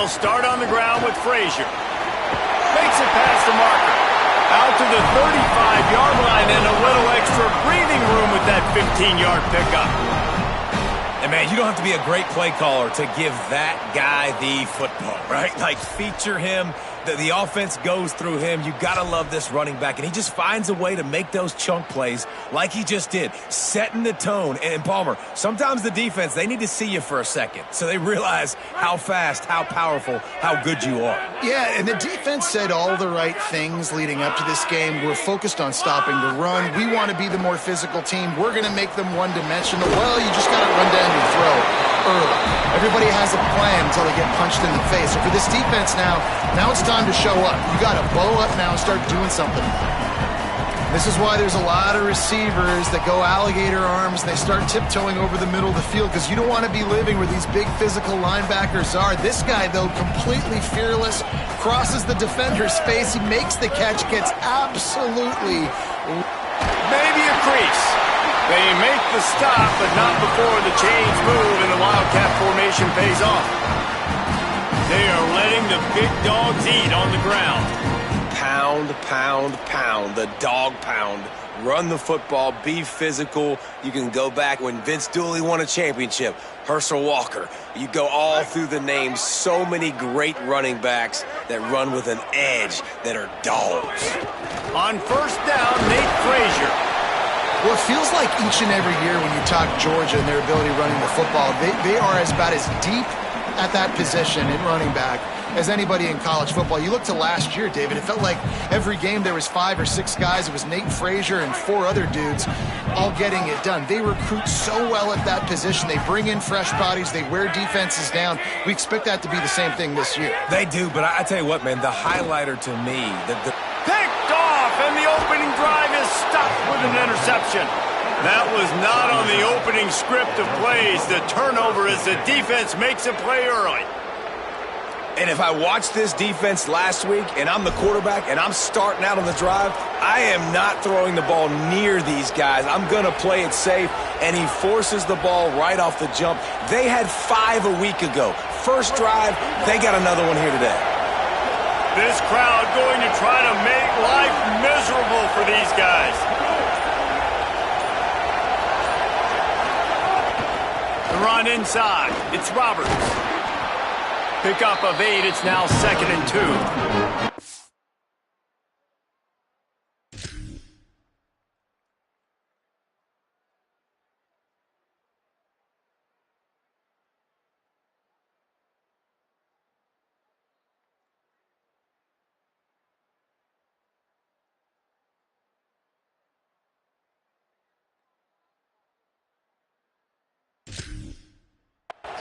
They'll start on the ground with Frazier. Makes it past the marker. Out to the 35-yard line and a little extra breathing room with that 15-yard pickup. And, man, you don't have to be a great play caller to give that guy the football, right? Like, feature him. The offense goes through him. You got to love this running back. And he just finds a way to make those chunk plays like he just did, setting the tone. And, Palmer, sometimes the defense, they need to see you for a second so they realize how fast, how powerful, how good you are. Yeah, and the defense said all the right things leading up to this game. We're focused on stopping the run. We want to be the more physical team. We're going to make them one-dimensional. Well, you just got to run down your throat early. Everybody has a plan until they get punched in the face. So for this defense now it's time to show up. You got to bow up now and start doing something. This is why there's a lot of receivers that go alligator arms and they start tiptoeing over the middle of the field because you don't want to be living where these big physical linebackers are. This guy, though, completely fearless, crosses the defender's face. He makes the catch, gets absolutely maybe a crease. They make the stop, but not before the chains move and the Wildcat formation pays off. They are letting the big dogs eat on the ground. Pound, pound, pound, the dog pound. Run the football, be physical. You can go back when Vince Dooley won a championship, Herschel Walker. You go all through the names. So many great running backs that run with an edge that are dogs. On first down, Nate Frazier. Well, it feels like each and every year when you talk Georgia and their ability running the football, they are about as deep at that position in running back as anybody in college football. You look to last year, David, it felt like every game there was 5 or 6 guys. It was Nate Frazier and 4 other dudes all getting it done. They recruit so well at that position. They bring in fresh bodies. They wear defenses down. We expect that to be the same thing this year. They do, but I tell you what, man, the highlighter to me, Picked off, and the opening drive is stopped with an interception. That was not on the opening script of plays. The turnover as the defense makes a play early. And if I watched this defense last week and I'm the quarterback and I'm starting out on the drive, I am not throwing the ball near these guys. I'm going to play it safe, and he forces the ball right off the jump. They had 5 a week ago. First drive, they got another one here today. This crowd going to try to make life miserable for these guys. The run inside. It's Roberts. Pickup of 8. It's now 2nd and 2.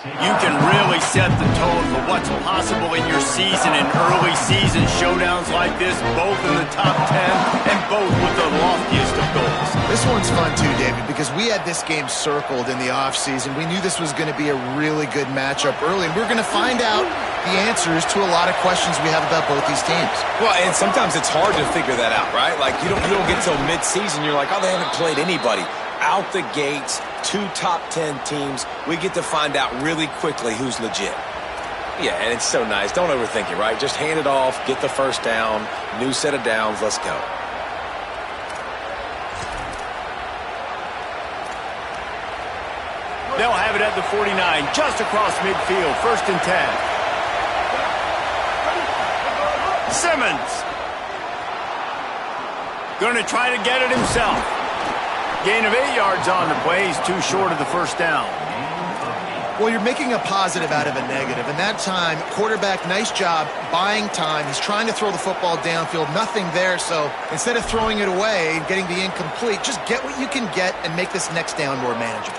You can really set the tone for what's possible in your season in early season showdowns like this, both in the top 10 and both with the loftiest of goals. This one's fun too, David, because we had this game circled in the offseason. We knew this was going to be a really good matchup early, and we're going to find out the answers to a lot of questions we have about both these teams. Well, and sometimes it's hard to figure that out, right? Like, you don't get till mid-season, you're like, oh, they haven't played anybody. Out the gates, 2 top 10 teams. We get to find out really quickly who's legit. Yeah, and it's so nice. Don't overthink it, right? Just hand it off, get the first down, new set of downs, let's go. They'll have it at the 49, just across midfield, 1st and 10. Simmons. Going to try to get it himself. Gain of 8 yards on the play. He's too short of the first down. Well, you're making a positive out of a negative. And that time, quarterback, nice job buying time. He's trying to throw the football downfield. Nothing there. So instead of throwing it away and getting the incomplete, just get what you can get and make this next down more manageable.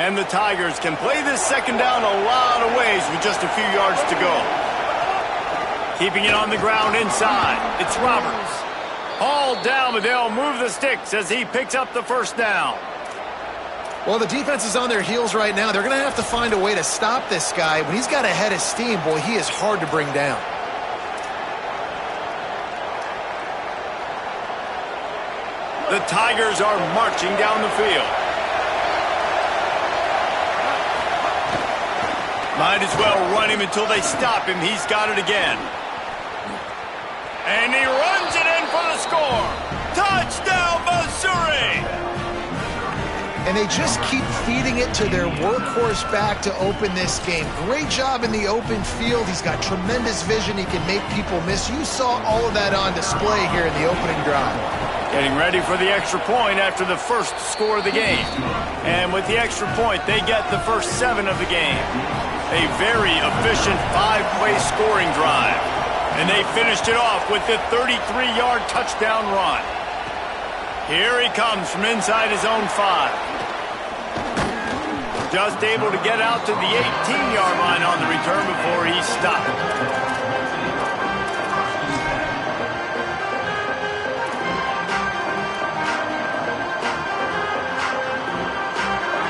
And the Tigers can play this second down a lot of ways with just a few yards to go. Keeping it on the ground inside. It's Roberts. Hauled down, but they'll move the sticks as he picks up the first down. Well, the defense is on their heels right now. They're going to have to find a way to stop this guy. When he's got a head of steam, boy, he is hard to bring down. The Tigers are marching down the field. Might as well run him until they stop him. He's got it again. And he runs it in for the score. Touchdown, Missouri! And they just keep feeding it to their workhorse back to open this game. Great job in the open field. He's got tremendous vision. He can make people miss. You saw all of that on display here in the opening drive. Getting ready for the extra point after the first score of the game. And with the extra point, they get the first 7 of the game. A very efficient 5-play scoring drive. And they finished it off with the 33-yard touchdown run. Here he comes from inside his own 5. Just able to get out to the 18-yard line on the return before he stopped.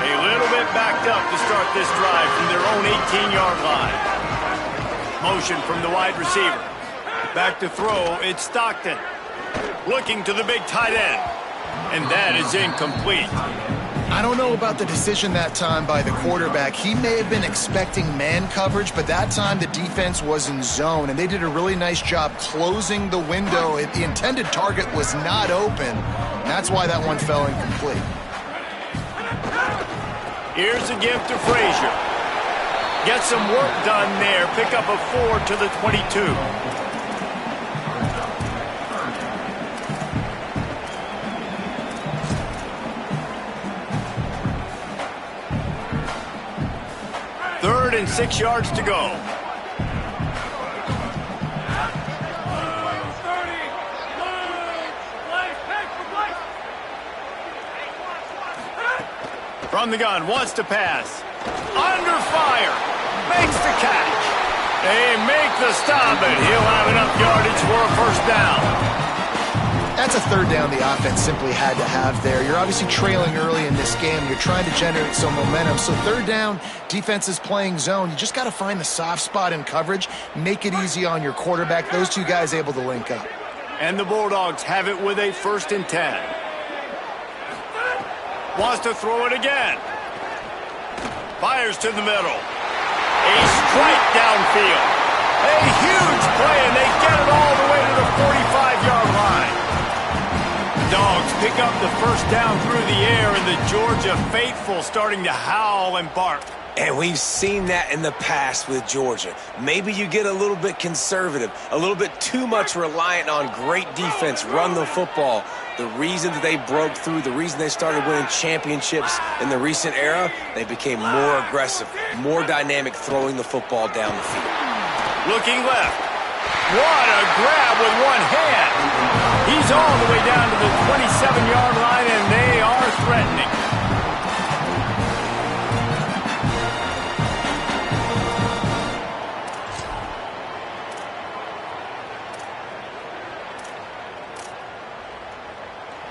A little bit backed up to start this drive from their own 18-yard line. Motion from the wide receiver. Back to throw, it's Stockton. Looking to the big tight end. And that is incomplete. I don't know about the decision that time by the quarterback. He may have been expecting man coverage, but that time the defense was in zone, and they did a really nice job closing the window. The intended target was not open. That's why that one fell incomplete. Here's a give to Frazier. Get some work done there. Pick up a 4 to the 22. Third and 6 yards to go. From the gun, wants to pass. Under fire. Makes the catch. They make the stop, and he'll have enough yardage for a first down. That's a third down the offense simply had to have there. You're obviously trailing early in this game. You're trying to generate some momentum. So third down, defense is playing zone. You just got to find the soft spot in coverage. Make it easy on your quarterback. Those two guys able to link up. And the Bulldogs have it with a 1st and 10. Wants to throw it again. Fires to the middle. A strike downfield. A huge play, and they get it all the way to the 45-yard line. Dogs pick up the first down through the air, and the Georgia faithful starting to howl and bark. And we've seen that in the past with Georgia. Maybe you get a little bit conservative, a little bit too much reliant on great defense, run the football. The reason that they broke through, the reason they started winning championships in the recent era, they became more aggressive, more dynamic throwing the football down the field. Looking left. What a grab with one hand. He's all the way down to the 27-yard line, and they are threatening.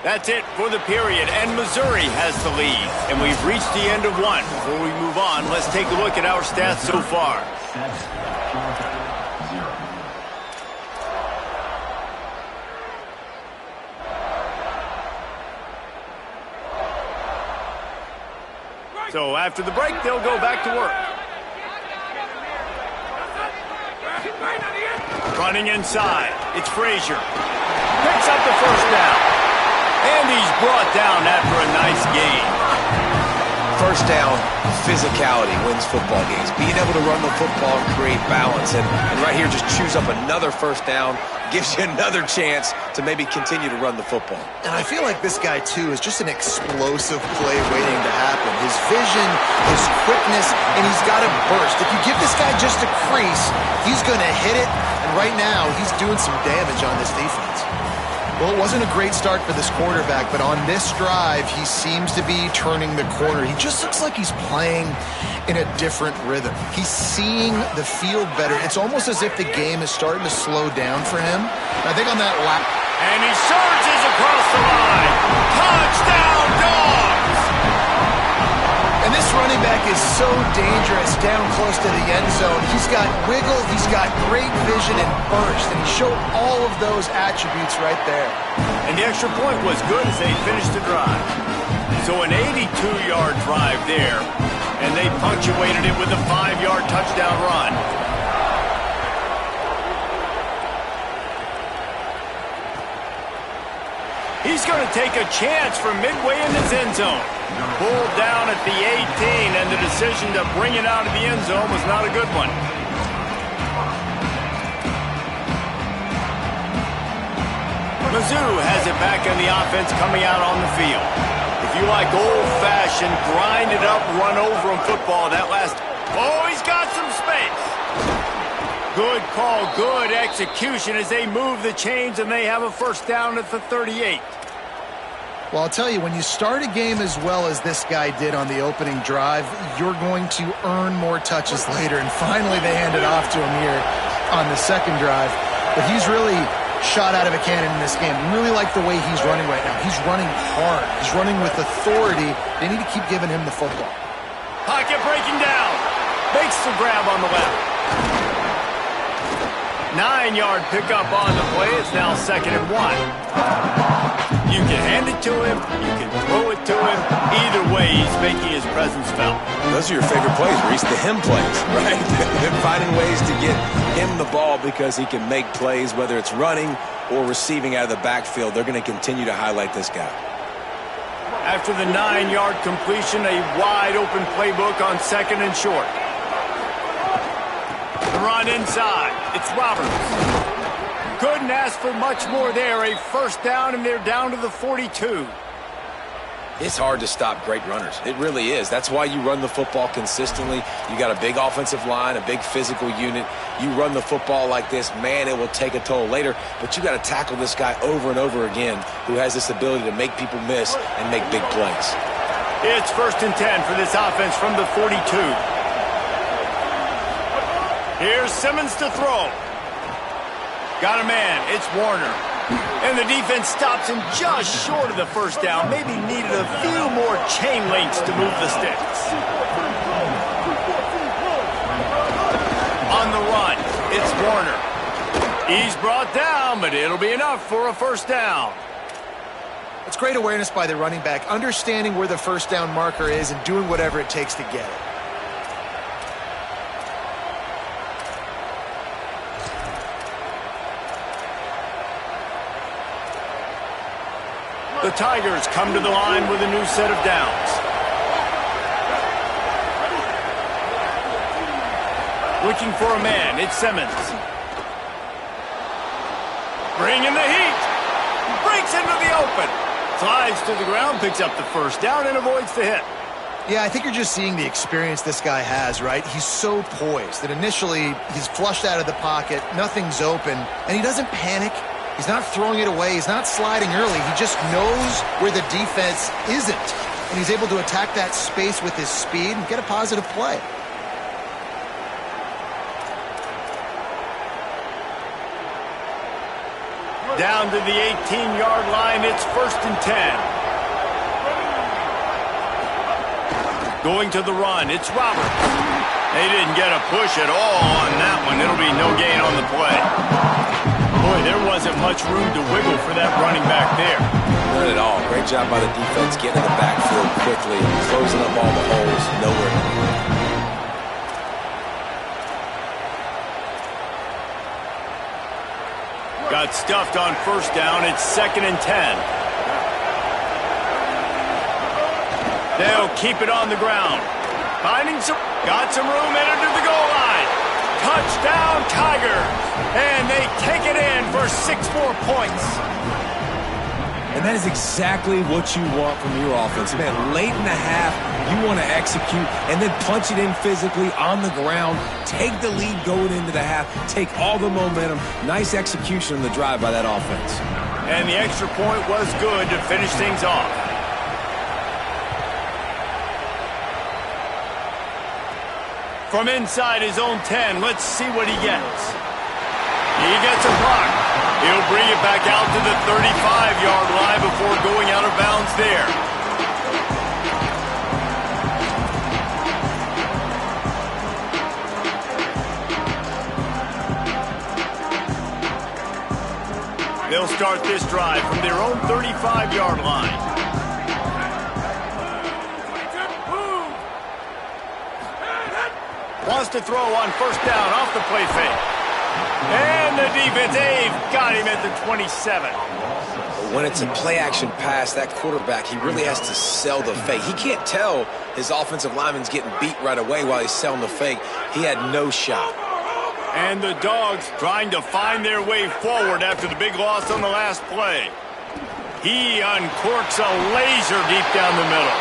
That's it for the period, and Missouri has the lead. And we've reached the end of one. Before we move on, let's take a look at our stats so far. So after the break, they'll go back to work. Running inside, it's Frazier. Picks up the first down. And he's brought down after a nice gain. First down, physicality wins football games. Being able to run the football and create balance. And right here, just choose up another first down. Gives you another chance to maybe continue to run the football. And I feel like this guy, too, is just an explosive play waiting to happen. His vision, his quickness, and he's got a burst. If you give this guy just a crease, he's going to hit it. And right now, he's doing some damage on this defense. Well, it wasn't a great start for this quarterback, but on this drive, he seems to be turning the corner. He just looks like he's playing in a different rhythm. He's seeing the field better. It's almost as if the game is starting to slow down for him. I think on that lap. And he surges across the line. Touchdown, Dogs! And this running back is so dangerous down close to the end zone. He's got wiggle, he's got great vision and burst, and he showed all of those attributes right there. And the extra point was good as they finished the drive. So an 82-yard drive there, and they punctuated it with a 5-yard touchdown run. He's going to take a chance from midway in his end zone. Pulled down at the 18, and the decision to bring it out of the end zone was not a good one. Mizzou has it back in the offense coming out on the field. If you like old-fashioned, grind-it-up, run-over-him football, that last... Oh, he's got some space. Good call, good execution as they move the chains and they have a first down at the 38. Well, I'll tell you, when you start a game as well as this guy did on the opening drive, you're going to earn more touches later. And finally, they hand it off to him here on the second drive. But he's really shot out of a cannon in this game. I really like the way he's running right now. He's running hard. He's running with authority. They need to keep giving him the football. Pocket breaking down. Makes the grab on the left. 9-yard pickup on the play. It's now 2nd and 1. You can hand it to him. You can throw it to him. Either way, he's making his presence felt. Those are your favorite plays, Reese, the him plays, right? They're finding ways to get him the ball because he can make plays, whether it's running or receiving out of the backfield. They're going to continue to highlight this guy. After the 9-yard completion, a wide-open playbook on 2nd and short. The run inside. It's Roberts. Couldn't ask for much more there. A first down, and they're down to the 42. It's hard to stop great runners. It really is. That's why you run the football consistently. You got a big offensive line, a big physical unit. You run the football like this, man, it will take a toll later. But you got to tackle this guy over and over again who has this ability to make people miss and make big plays. It's 1st and 10 for this offense from the 42. Here's Simmons to throw. Got a man. It's Warner. And the defense stops him just short of the first down. Maybe needed a few more chain links to move the sticks. On the run, it's Warner. He's brought down, but it'll be enough for a first down. It's great awareness by the running back, understanding where the first down marker is and doing whatever it takes to get it. The Tigers come to the line with a new set of downs. Looking for a man, it's Simmons. Bringing the heat. Breaks into the open. Slides to the ground, picks up the first down, and avoids the hit. Yeah, I think you're just seeing the experience this guy has, right? He's so poised that initially he's flushed out of the pocket, nothing's open, and he doesn't panic. He's not throwing it away. He's not sliding early. He just knows where the defense isn't. And he's able to attack that space with his speed and get a positive play. Down to the 18-yard line. It's 1st and 10. Going to the run. It's Roberts. They didn't get a push at all on that one. It'll be no gain on the play. Boy, there wasn't much room to wiggle for that running back there. Not at all. Great job by the defense getting in the backfield quickly, closing up all the holes. Nowhere. Got stuffed on first down. It's 2nd and 10. They'll keep it on the ground. Got some room, entered to the goal line. Touchdown, Tigers. And they take it in for 6 more points. And that is exactly what you want from your offense. Man, late in the half, you want to execute and then punch it in physically on the ground. Take the lead going into the half. Take all the momentum. Nice execution on the drive by that offense. And the extra point was good to finish things off. From inside his own 10, let's see what he gets. He gets a block. He'll bring it back out to the 35-yard line before going out of bounds there. They'll start this drive from their own 35-yard line. Wants to throw on first down off the play fake. And the defense, they've got him at the 27. When it's a play-action pass, that quarterback, he really has to sell the fake. He can't tell his offensive lineman's getting beat right away while he's selling the fake. He had no shot. And the Dogs trying to find their way forward after the big loss on the last play. He uncorks a laser deep down the middle.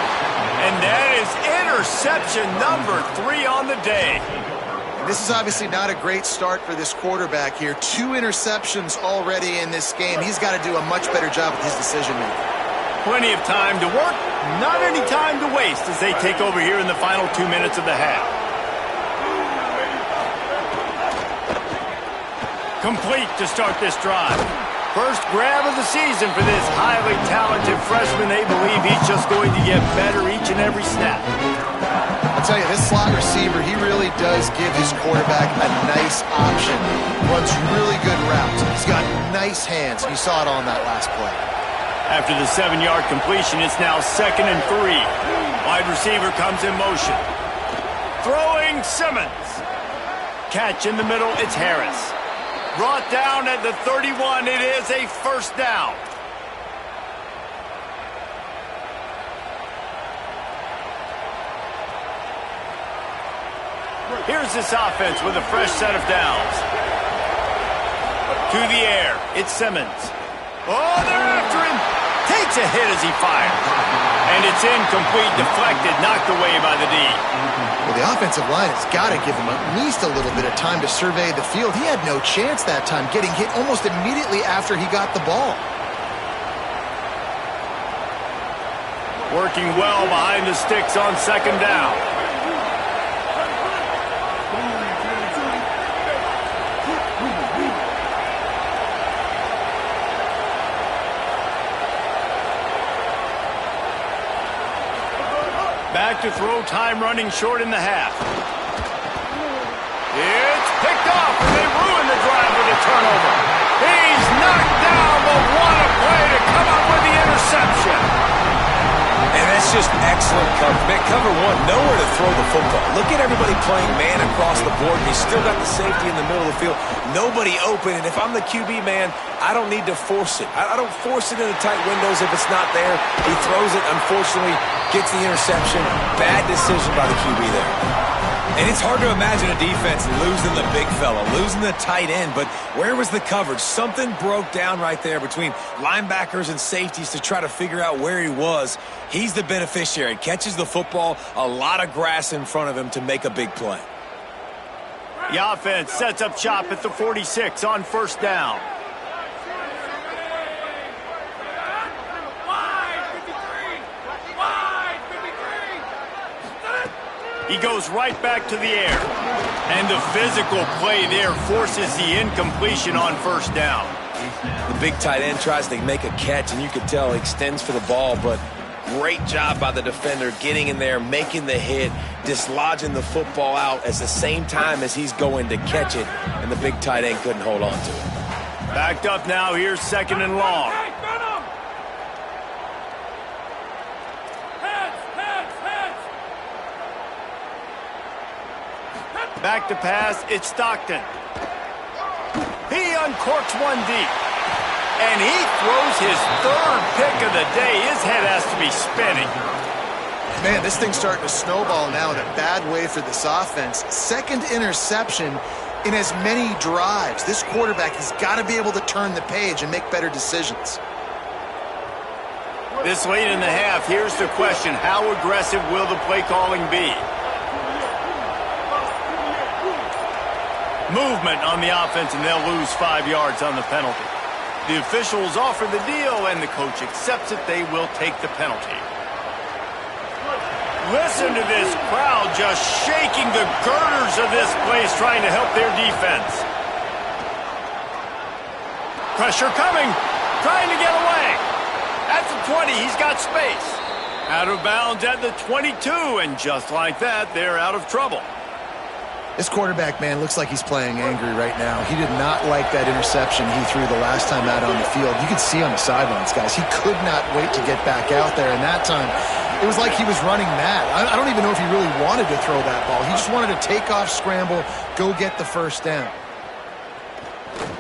And that is interception number 3 on the day. This is obviously not a great start for this quarterback here. 2 interceptions already in this game. He's got to do a much better job with his decision-making. Plenty of time to work, not any time to waste as they take over here in the final 2 minutes of the half. Complete to start this drive. First grab of the season for this highly talented freshman. They believe he's just going to get better each and every snap. I'll tell you, this slot receiver, he really does give his quarterback a nice option. Runs really good routes. He's got nice hands. You saw it on that last play. After the 7-yard completion, it's now 2nd and 3. Wide receiver comes in motion. Throwing Simmons. Catch in the middle, it's Harris. Brought down at the 31, it is a first down. Here's this offense with a fresh set of downs. To the air, it's Simmons. Oh, they're after him. Takes a hit as he fires. And it's incomplete, deflected, knocked away by the D. Well, the offensive line has got to give him at least a little bit of time to survey the field. He had no chance that time, getting hit almost immediately after he got the ball. Working well behind the sticks on 2nd down. Back to throw, time running short in the half. It's picked off, and they ruin the drive with a turnover. He's knocked down, but what a play to come up with the interception. And that's just excellent cover. Man, cover 1, nowhere to throw the football. Look at everybody playing man across the board. He's still got the safety in the middle of the field. Nobody open, and if I'm the QB man, I don't need to force it. I don't force it in the tight windows if it's not there. He throws it, unfortunately, gets the interception. Bad decision by the QB there. And it's hard to imagine a defense losing the big fella, losing the tight end, but where was the coverage? Something broke down right there between linebackers and safeties to try to figure out where he was. He's the beneficiary. Catches the football, a lot of grass in front of him to make a big play. The offense sets up shop at the 46 on first down. He goes right back to the air. And the physical play there forces the incompletion on first down. The big tight end tries to make a catch, and you can tell he extends for the ball, but great job by the defender getting in there, making the hit, dislodging the football out at the same time as he's going to catch it, and the big tight end couldn't hold on to it. Backed up now, here's 2nd and long. Back to pass, it's Stockton. He uncorks one deep. And he throws his 3rd pick of the day. His head has to be spinning. Man, this thing's starting to snowball now in a bad way for this offense. 2nd interception in as many drives. This quarterback has got to be able to turn the page and make better decisions. This late in the half, here's the question. How aggressive will the play calling be? Movement on the offense, and they'll lose 5 yards on the penalty. The officials offer the deal, and the coach accepts it. They will take the penalty. Listen to this crowd just shaking the girders of this place, trying to help their defense. Pressure coming, trying to get away. At the 20, he's got space. Out of bounds at the 22, and just like that, they're out of trouble. This quarterback, man, looks like he's playing angry right now. He did not like that interception he threw the last time out on the field. You could see on the sidelines, guys. He could not wait to get back out there. And that time, it was like he was running mad. I don't even know if he really wanted to throw that ball. He just wanted to take off, scramble, go get the first down.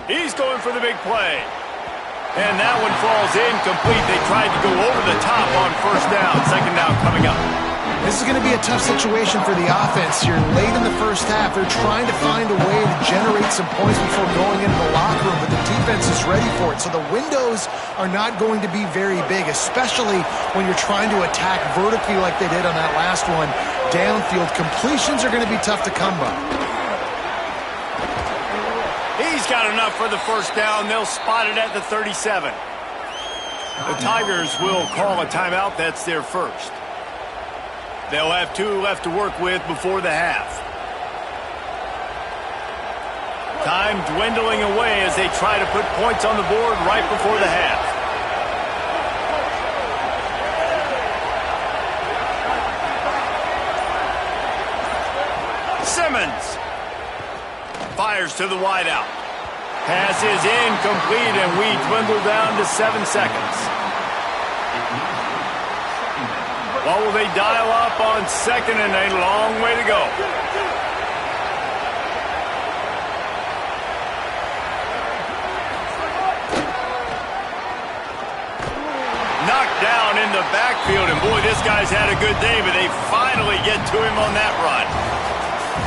He's going for the big play. And that one falls incomplete. They tried to go over the top on first down. Second down coming up. This is going to be a tough situation for the offense here. Late in the first half, they're trying to find a way to generate some points before going into the locker room, but the defense is ready for it. So the windows are not going to be very big, especially when you're trying to attack vertically like they did on that last one. Downfield completions are going to be tough to come by. He's got enough for the first down. They'll spot it at the 37. The Tigers will call a timeout. That's their first. They'll have 2 left to work with before the half. Time dwindling away as they try to put points on the board right before the half. Simmons fires to the wideout. Pass is incomplete, and we dwindle down to 7 seconds. What will they dial up on second and a long way to go? Knocked down in the backfield, and boy, this guy's had a good day, but they finally get to him on that run.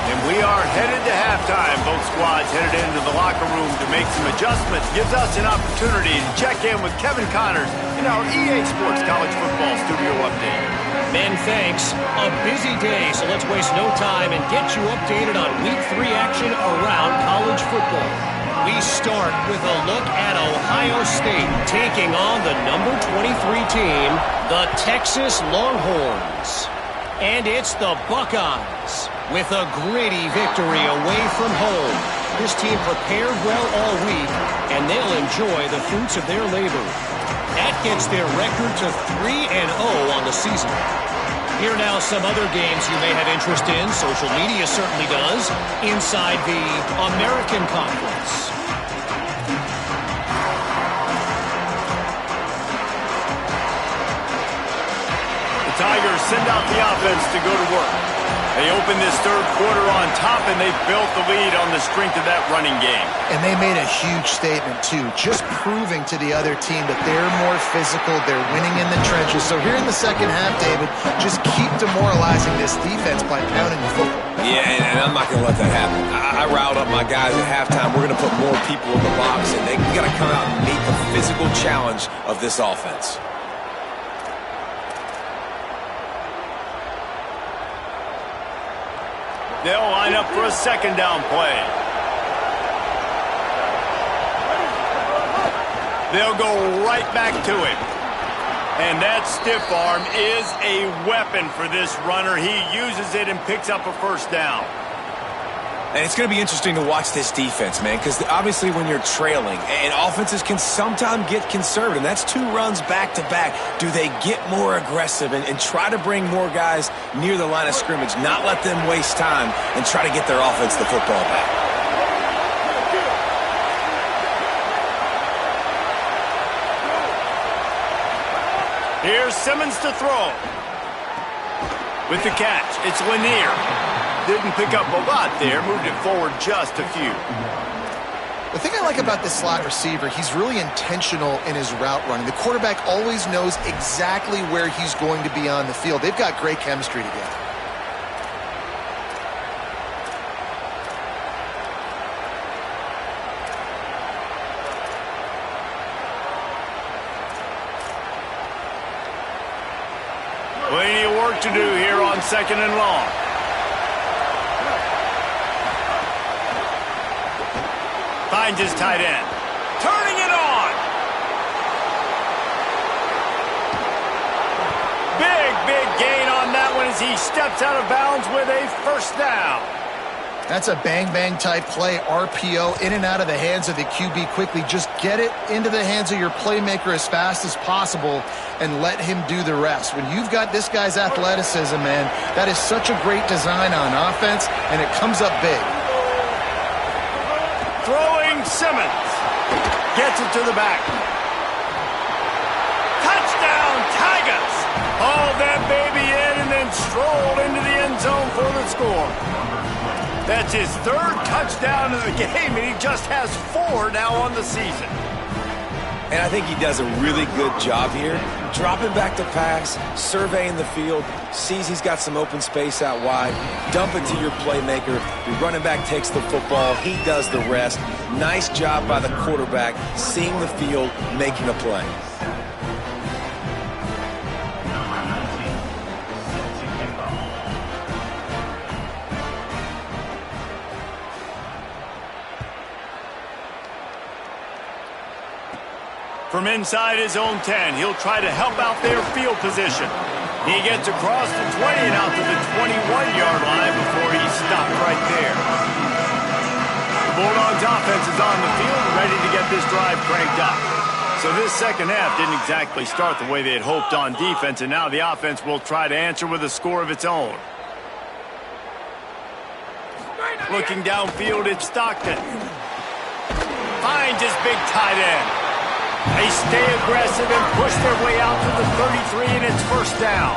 And we are headed to halftime. Both squads headed into the locker room to make some adjustments. Gives us an opportunity to check in with Kevin Connors in our EA Sports College Football Studio Update. Men, thanks. A busy day, so let's waste no time and get you updated on Week 3 action around college football. We start with a look at Ohio State taking on the number 23 team, the Texas Longhorns. And it's the Buckeyes with a gritty victory away from home. This team prepared well all week, and they'll enjoy the fruits of their labor. That gets their record to 3-0 on the season. Here now some other games you may have interest in. Social media certainly does. Inside the American Conference. The Tigers send out the offense to go to work. They open this third quarter on top, and they built the lead on the strength of that running game. And they made a huge statement, too, just proving to the other team that they're more physical, they're winning in the trenches. So here in the second half, David, just keep demoralizing this defense by pounding the football. Yeah, and I'm not going to let that happen. I riled up my guys at halftime. We're going to put more people in the box, and we got to come out and meet the physical challenge of this offense. They'll line up for a second down play. They'll go right back to him. And that stiff arm is a weapon for this runner. He uses it and picks up a first down. And it's going to be interesting to watch this defense, man, because obviously when you're trailing, and offenses can sometimes get conservative, and that's 2 runs back-to-back. Do they get more aggressive and try to bring more guys near the line of scrimmage, not let them waste time, and try to get their offense the football back? Here's Simmons to throw. With the catch, it's Lanier. Didn't pick up a lot there, moved it forward just a few. The thing I like about this slot receiver, he's really intentional in his route running. The quarterback always knows exactly where he's going to be on the field. They've got great chemistry together. Plenty of work to do here on second and long. Finds his tight end. Turning it on. Big gain on that one as he steps out of bounds with a first down. That's a bang-bang type play, RPO, in and out of the hands of the QB quickly. Just get it into the hands of your playmaker as fast as possible and let him do the rest. When you've got this guy's athleticism, man, that is such a great design on offense, and it comes up big. Throwing Simmons. Gets it to the back. Touchdown, Tigers! Hauled that baby in and then strolled into the end zone for the score. That's his third touchdown of the game, and he just has 4 now on the season. And I think he does a really good job here. Dropping back to pass, surveying the field, sees he's got some open space out wide, dump it to your playmaker. Your running back takes the football. He does the rest. Nice job by the quarterback, seeing the field, making a play. From inside his own 10, he'll try to help out their field position. He gets across the 20 and out to the 21-yard line before he's stopped right there. The Bulldogs offense is on the field, ready to get this drive cranked up. So this second half didn't exactly start the way they had hoped on defense, and now the offense will try to answer with a score of its own. Looking downfield, it's Stockton. Finds his big tight end. They stay aggressive and push their way out to the 33, and it's first down.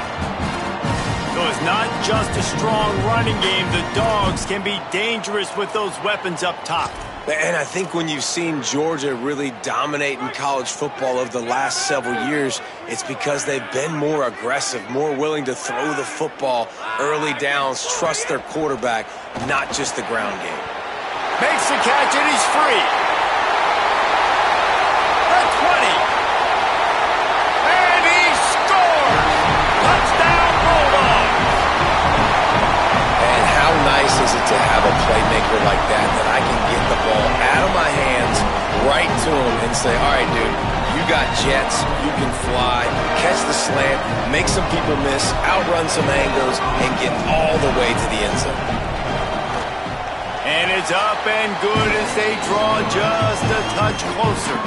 So it's not just a strong running game. The Dogs can be dangerous with those weapons up top. And I think when you've seen Georgia really dominate in college football over the last several years, it's because they've been more aggressive, more willing to throw the football early downs, trust their quarterback, not just the ground game. Makes the catch, and he's free. 20. And he scores! Touchdown, Bulldogs! And how nice is it to have a playmaker like that I can get the ball out of my hands right to him and say, all right, dude, you got jets, you can fly, catch the slant, make some people miss, outrun some angles, and get all the way to the end zone. And it's up and good as they draw just a touch closer.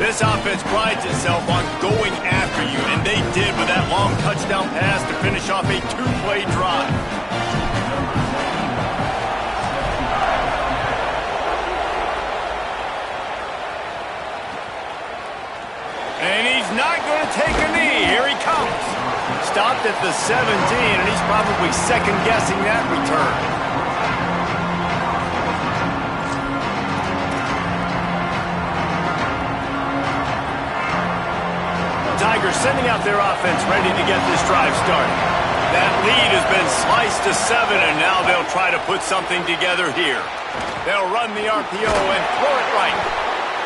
This offense prides itself on going after you, and they did with that long touchdown pass to finish off a 2-play drive. And he's not going to take a knee. Here he comes. Stopped at the 17, and he's probably second-guessing that return. Tigers sending out their offense ready to get this drive started. That lead has been sliced to 7, and now they'll try to put something together here. They'll run the RPO and throw it right.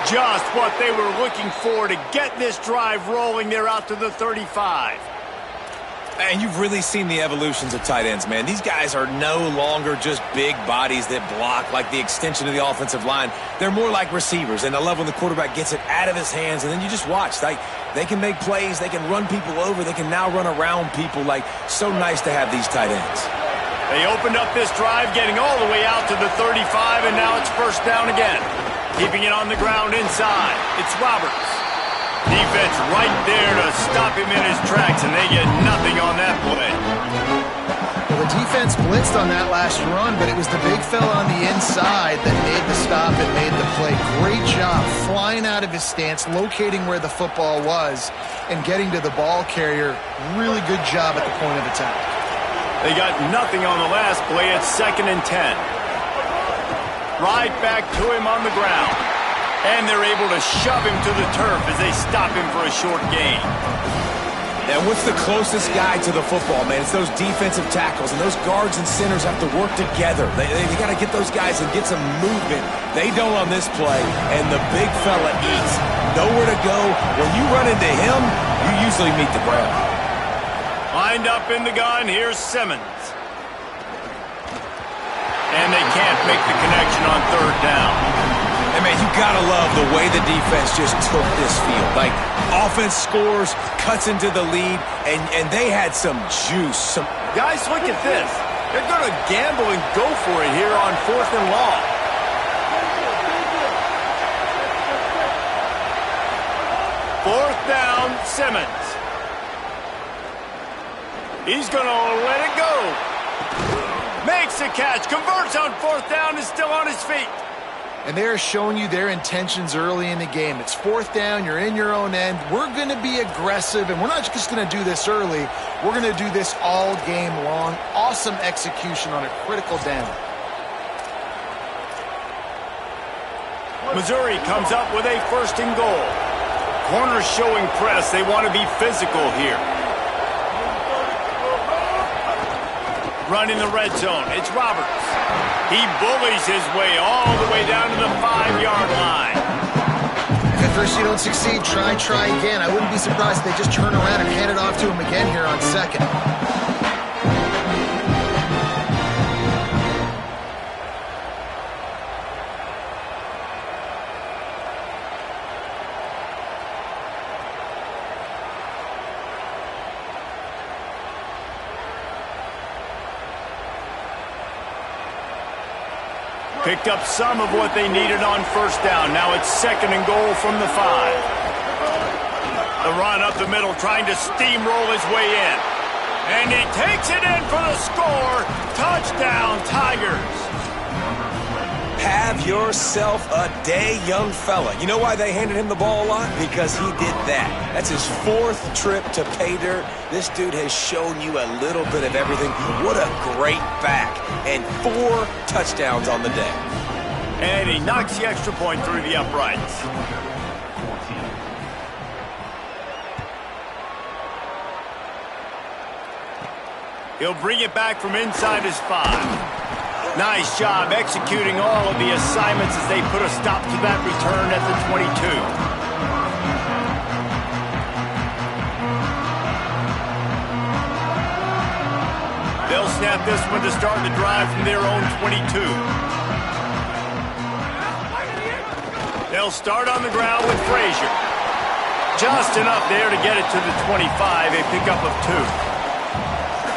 Just what they were looking for to get this drive rolling. They're out to the 35. And you've really seen the evolutions of tight ends, man. These guys are no longer just big bodies that block like the extension of the offensive line. They're more like receivers, and I love when the quarterback gets it out of his hands, and then you just watch. Like, they can make plays, they can run people over, they can now run around people. Like, so nice to have these tight ends. They opened up this drive, getting all the way out to the 35, and now it's first down again. Keeping it on the ground inside. It's Roberts. Defense right there to stop him in his tracks, and they get nothing on that play. Well, the defense blitzed on that last run, but it was the big fella on the inside that made the stop and made the play. Great job flying out of his stance, locating where the football was, and getting to the ball carrier. Really good job at the point of attack. They got nothing on the last play. It's 2nd and 10. Right back to him on the ground. And they're able to shove him to the turf as they stop him for a short gain. And what's the closest guy to the football, man? It's those defensive tackles, and those guards and centers have to work together. They got to get those guys and get some movement. They don't on this play, and the big fella eats. Nowhere to go. When you run into him, you usually meet the ground. Lined up in the gun, here's Simmons. And they can't make the connection on 3rd down. And, man, you got to love the way the defense just took this field. Like, offense scores, cuts into the lead, and they had some juice. Guys, look at this. They're going to to gamble and go for it here on 4th and long. Fourth down, Simmons. He's going to let it go. Makes the catch, converts on 4th down, is still on his feet. And they're showing you their intentions early in the game. It's 4th down, you're in your own end. We're going to be aggressive, and we're not just going to do this early. We're going to do this all game long. Awesome execution on a critical down. Missouri comes up with a 1st and goal. Corners showing press. They want to be physical here. Running the red zone. It's Roberts. He bullies his way all the way down to the 5-yard line. If at first you don't succeed, try again. I wouldn't be surprised if they just turn around and hand it off to him again here on 2nd. Picked up some of what they needed on 1st down. Now it's 2nd and goal from the 5. The run up the middle, trying to steamroll his way in. And he takes it in for the score. Touchdown, Tigers. Have yourself a day, young fella. You know why they handed him the ball a lot? Because he did that. That's his 4th trip to pay dirt. This dude has shown you a little bit of everything. What a great back. And 4 touchdowns on the day. And he knocks the extra point through the uprights. He'll bring it back from inside his 5. Nice job executing all of the assignments as they put a stop to that return at the 22. They'll snap this one to start the drive from their own 22. They'll start on the ground with Frazier. Just enough there to get it to the 25, a pickup of 2.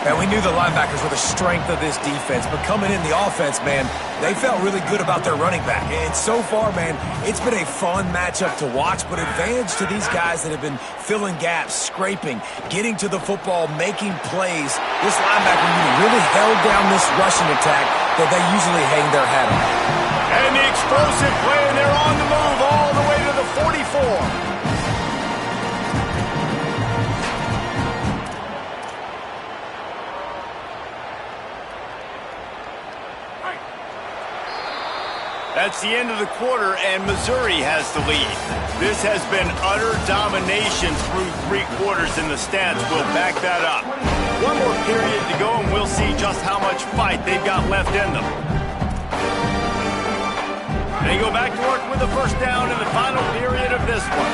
And we knew the linebackers were the strength of this defense, but coming in the offense, man, they felt really good about their running back. And so far, man, it's been a fun matchup to watch, but advantage to these guys that have been filling gaps, scraping, getting to the football, making plays. This linebacker unit really held down this rushing attack that they usually hang their hat on. And the explosive play, and they're on the move all the way to the 44. That's the end of the quarter, and Missouri has the lead. This has been utter domination through 3 quarters, and the stats will back that up. One more period to go, and we'll see just how much fight they've got left in them. They go back to work with the 1st down in the final period of this one.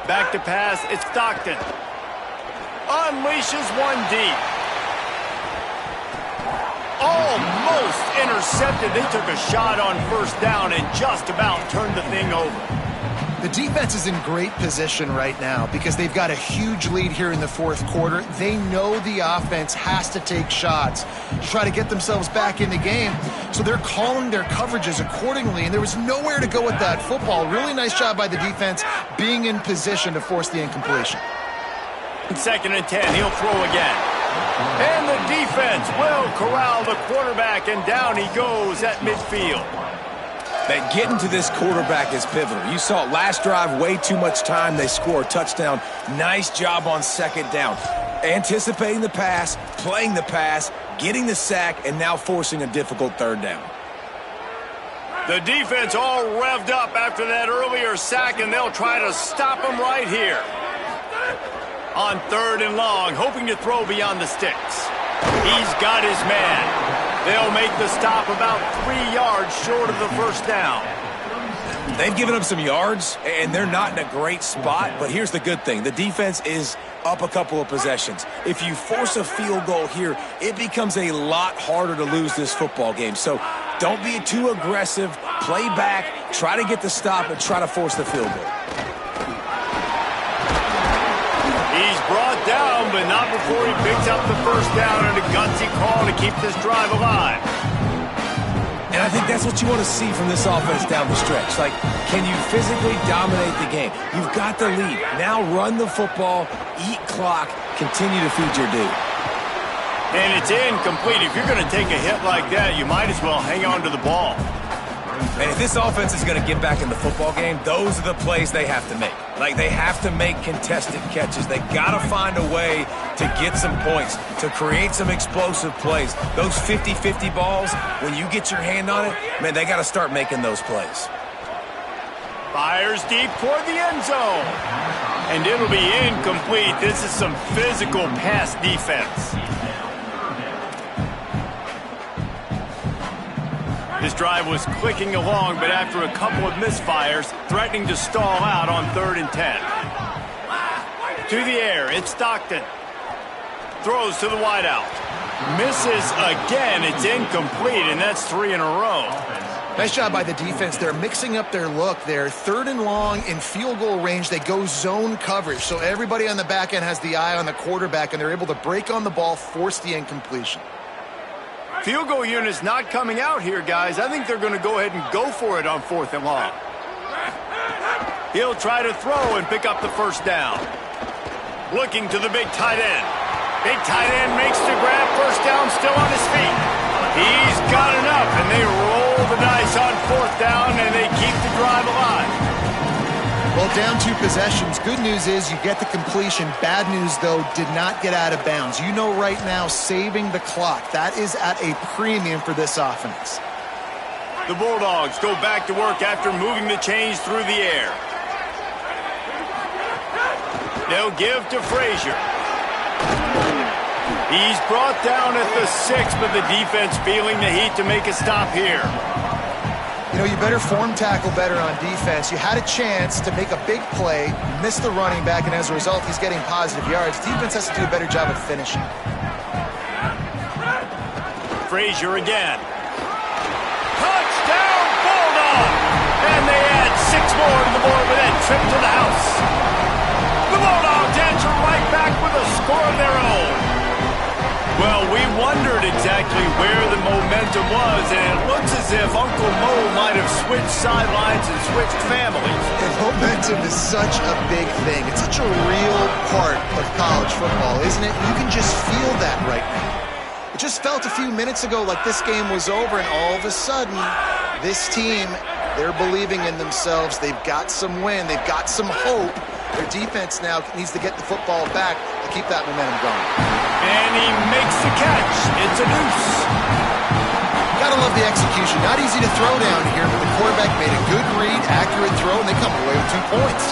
Back to pass, it's Stockton. Unleashes one deep. Almost intercepted. They took a shot on 1st down and just about turned the thing over. The defense is in great position right now because they've got a huge lead here in the 4th quarter. They know the offense has to take shots to try to get themselves back in the game. So they're calling their coverages accordingly, and there was nowhere to go with that football. Really nice job by the defense being in position to force the incompletion. 2nd and 10, he'll throw again. And the defense will corral the quarterback, and down he goes at midfield. That getting to this quarterback is pivotal. You saw it last drive, way too much time. They score a touchdown. Nice job on 2nd down. Anticipating the pass, playing the pass, getting the sack, and now forcing a difficult 3rd down. The defense all revved up after that earlier sack, and they'll try to stop him right here. On 3rd and long, hoping to throw beyond the sticks. He's got his man. They'll make the stop about 3 yards short of the 1st down. They've given up some yards, and they're not in a great spot, but here's the good thing. The defense is up a couple of possessions. If you force a field goal here, it becomes a lot harder to lose this football game. So don't be too aggressive. Play back, try to get the stop, and try to force the field goal. He's brought down, but not before he picks up the first down and a gutsy call to keep this drive alive. And I think that's what you want to see from this offense down the stretch. Like, can you physically dominate the game? You've got the lead. Now run the football, eat clock, continue to feed your dude. And it's incomplete. If you're going to take a hit like that, you might as well hang on to the ball. And if this offense is going to get back in the football game, those are the plays they have to make. Like, they have to make contested catches. They got to find a way to get some points, to create some explosive plays. Those 50-50 balls, when you get your hand on it, man, they got to start making those plays. Fires deep toward the end zone. And it'll be incomplete. This is some physical pass defense. This drive was clicking along, but after a couple of misfires, threatening to stall out on 3rd and 10. To the air, it's Stockton. Throws to the wideout. Misses again. It's incomplete, and that's 3 in a row. Nice job by the defense. They're mixing up their look there. 3rd and long in field goal range. They go zone coverage. So everybody on the back end has the eye on the quarterback, and they're able to break on the ball, force the incompletion. Field goal unit's not coming out here, guys. I think they're going to go ahead and go for it on 4th and long. He'll try to throw and pick up the first down. Looking to the big tight end. Big tight end makes the grab. First down, still on his feet. He's got enough, and they roll the dice on 4th down, and they keep the drive alive. Well, down 2 possessions. Good news is you get the completion. Bad news, though, did not get out of bounds. You know right now, saving the clock. That is at a premium for this offense. The Bulldogs go back to work after moving the chains through the air. They'll give to Frazier. He's brought down at the 6, but the defense feeling the heat to make a stop here. You know, you better form tackle better on defense. You had a chance to make a big play, missed the running back, and as a result, he's getting positive yards. Defense has to do a better job of finishing. Frazier again. Touchdown, Bulldog! And they add 6 more to the board with that trip to the house. The Bulldogs answer right back with a score of their own. Well, we wondered exactly where the momentum was, and it looks as if Uncle Mo might have switched sidelines and switched families. And momentum is such a big thing. It's such a real part of college football, isn't it? You can just feel that right now. It just felt a few minutes ago like this game was over, and all of a sudden, this team, they're believing in themselves. They've got some win. They've got some hope. Their defense now needs to get the football back to keep that momentum going. And he makes the catch. It's a deuce. Gotta love the execution. Not easy to throw down here, but the quarterback made a good read, accurate throw, and they come away with 2 points.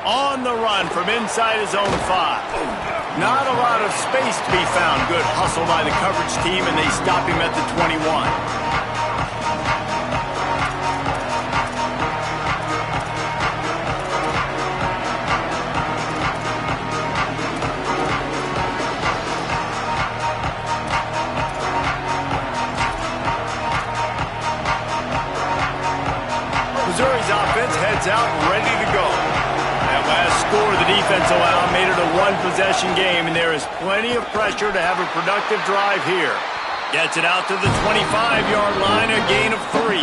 On the run from inside his own 5. Not a lot of space to be found. Good hustle by the coverage team, and they stop him at the 21. Missouri's offense heads out ready to go. That last score the defense allowed made it a 1-possession game, and there is plenty of pressure to have a productive drive here. Gets it out to the 25-yard line, a gain of 3.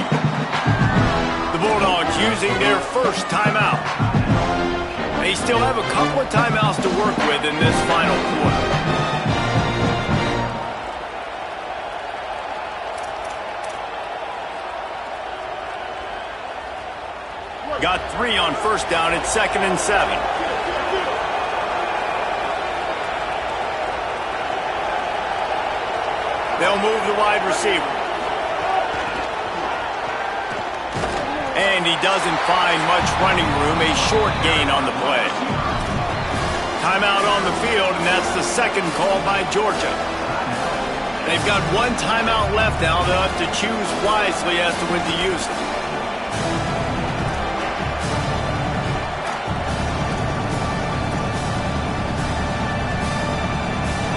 The Bulldogs using their first timeout. They still have a couple of timeouts to work with in this final quarter. Got 3 on first down. It's 2nd and 7. They'll move the wide receiver. And he doesn't find much running room. A short gain on the play. Timeout on the field, and that's the second call by Georgia. They've got 1 timeout left now. They'll have to choose wisely as to when to use it.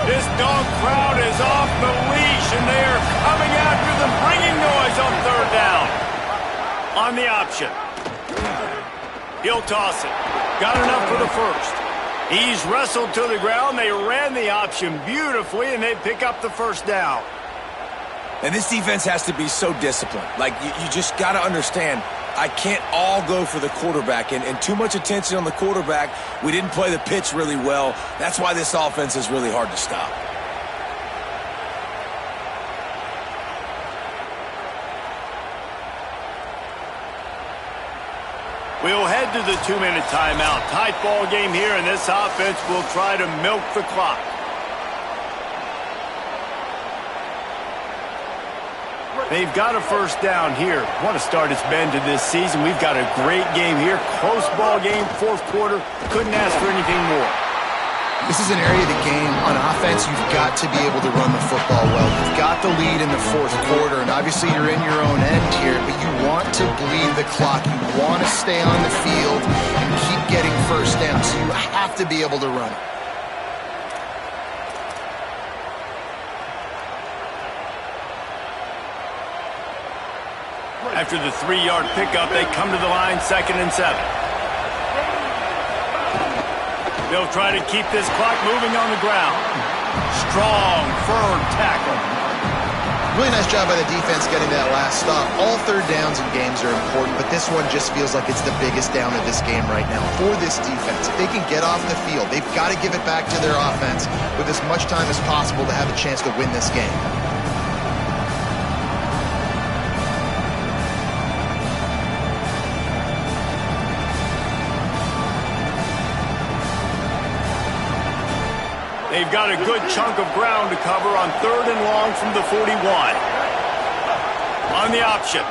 This dog crowd is the leash, and they are coming after them, bringing noise on third down. On the option. He'll toss it. Got enough for the first. He's wrestled to the ground. They ran the option beautifully, and they pick up the first down. And this defense has to be so disciplined. Like, you just got to understand, I can't all go for the quarterback. And too much attention on the quarterback. We didn't play the pitch really well. That's why this offense is really hard to stop. We'll head to the 2-minute timeout. Tight ball game here, and this offense will try to milk the clock. They've got a first down here. What a start it's been to this season. We've got a great game here. Close ball game, fourth quarter. Couldn't ask for anything more. This is an area of the game on offense you've got to be able to run the football well. You've got the lead in the fourth quarter, and obviously you're in your own end here, but you want to bleed the clock. You want to stay on the field and keep getting first down, so you have to be able to run it. After the 3-yard pickup, they come to the line, 2nd and 7. They'll try to keep this clock moving on the ground. Strong, firm tackle. Really nice job by the defense getting that last stop. All third downs in games are important, but this one just feels like it's the biggest down of this game right now for this defense. If they can get off the field, they've got to give it back to their offense with as much time as possible to have a chance to win this game. They've got a good chunk of ground to cover on 3rd and long from the 41. On the option.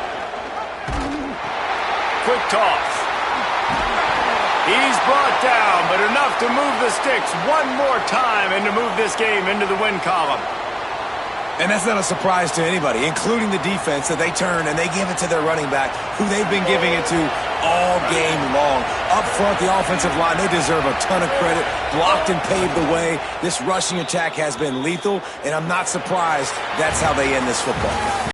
Quick toss. He's brought down, but enough to move the sticks one more time and to move this game into the win column. And that's not a surprise to anybody, including the defense, that they turn and they give it to their running back, who they've been giving it to all game long. Up front, the offensive line, they deserve a ton of credit. Blocked and paved the way. This rushing attack has been lethal, and I'm not surprised that's how they end this football game.